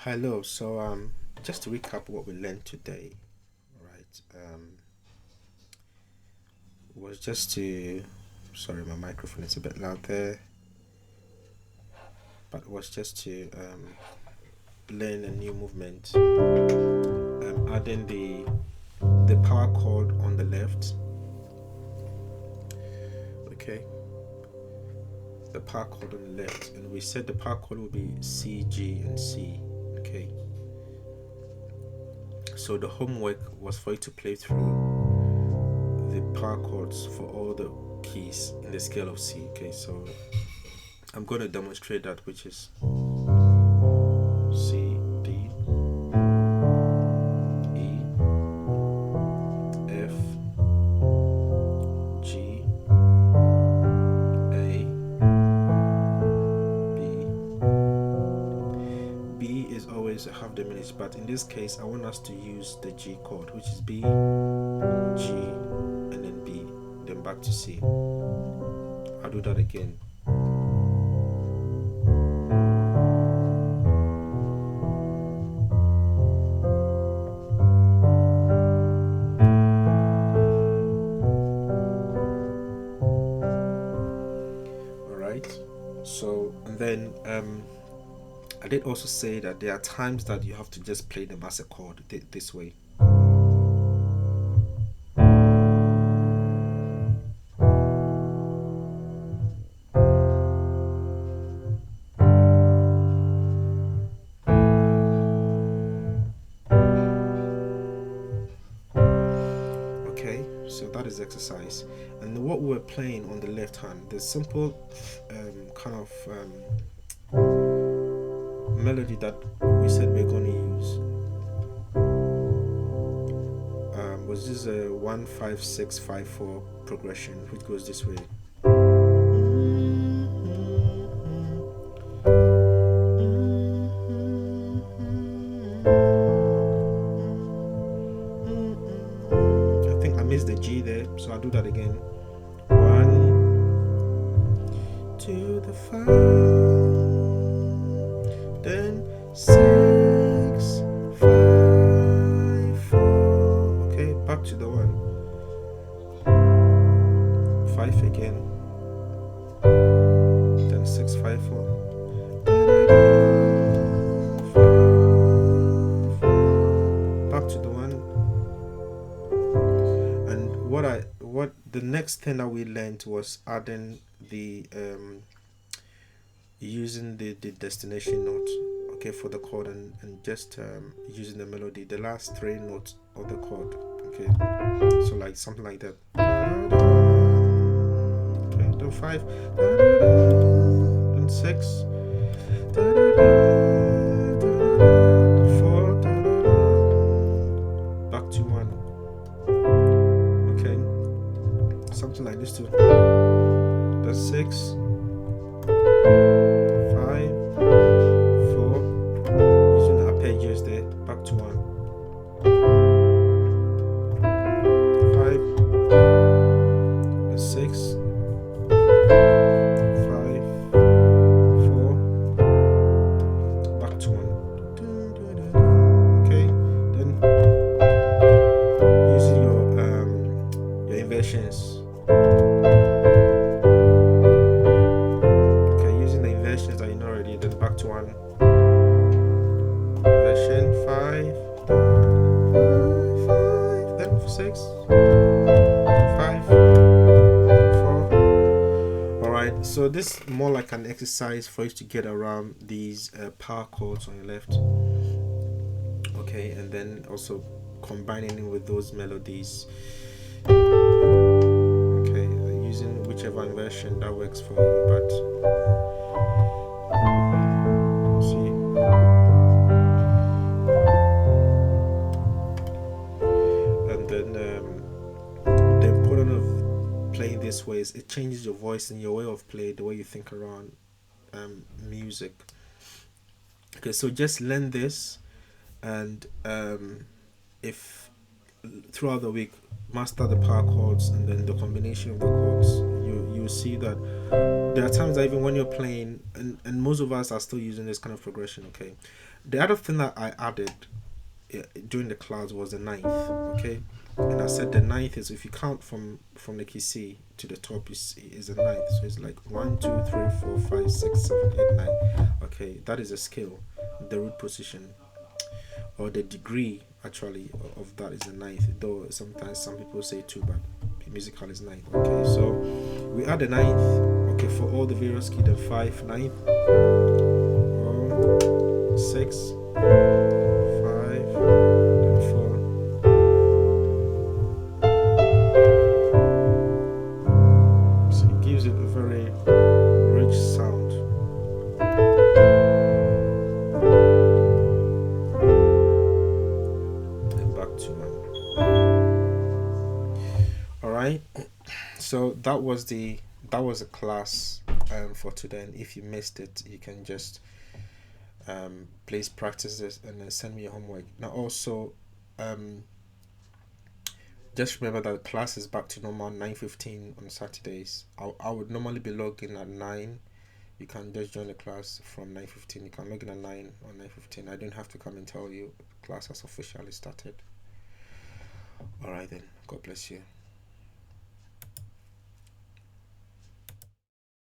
Hello. Just to recap what we learned today, right? Was just to sorry, my microphone is a bit loud there, but was just to learn a new movement. Adding the power chord on the left. Okay, the power chord on the left, and we said the power chord will be C, G, and C. Okay. So the homework was for you to play through the power chords for all the keys in the scale of C. Okay, so I'm going to demonstrate that, which is C, D, E, F, G, A, B. B is always a half diminished, but in this case, I want us to use the G chord, which is B, G, and then B, then back to C. I'll do that again. So, and then I did also say that there are times that you have to just play them as a chord this way. Okay, so that is exercise. And what we're playing on the left hand, the simple kind of melody that we said we're going to use was this a 1-5-6-5-4 progression, which goes this way. I think I missed the G there, so I'll do that again. 1 to the 5, then 6, 5, 4. Okay, back to the 1. 5 again, then 6, 5, 4. 5, 4. Back to the 1. And what the next thing that we learned was adding the using the destination note, okay, for the chord, and just using the melody, the last 3 notes of the chord. Okay, so like something like that. Okay, then 5, then 6, 4, back to 1. Okay, something like this too. That's 6, 5, 4, using the arpeggios there, back to 1. 5, and 6, 5, 4, back to 1. Okay, then using your inversions. That you know already, then back to 1. Version 5, 5, then 6, 5, 4. Alright, so this is more like an exercise for you to get around these power chords on your left. Okay, and then also combining it with those melodies. Okay, using whichever inversion that works for you, but playing this way is it changes your voice and your way of play, the way you think around music. Okay, so just learn this, and if throughout the week master the power chords and then the combination of the chords, you see that there are times that even when you're playing, and most of us are still using this kind of progression. Okay, The other thing that I added during the class was the ninth. Okay, and I said the ninth is, if you count from the key C to the top, is a ninth. So it's like 1, 2, 3, 4, 5, 6, 7, 8, 9. Okay, that is a scale. The root position, or the degree actually of that, is a ninth. Though sometimes some people say two, but musical is ninth. Okay, so we add the ninth. Okay, for all the various key, the 5, ninth, 6, 5, and 4. So it gives it a very rich sound. And back to all right. So that was the class for today. And if you missed it, you can just please practice this and then send me your homework. Now also, just remember that class is back to normal 9:15 on Saturdays. I would normally be logging at 9. You can just join the class from 9:15. You can log in at 9 or 9:15. I don't have to come and tell you class has officially started. All right then. God bless you.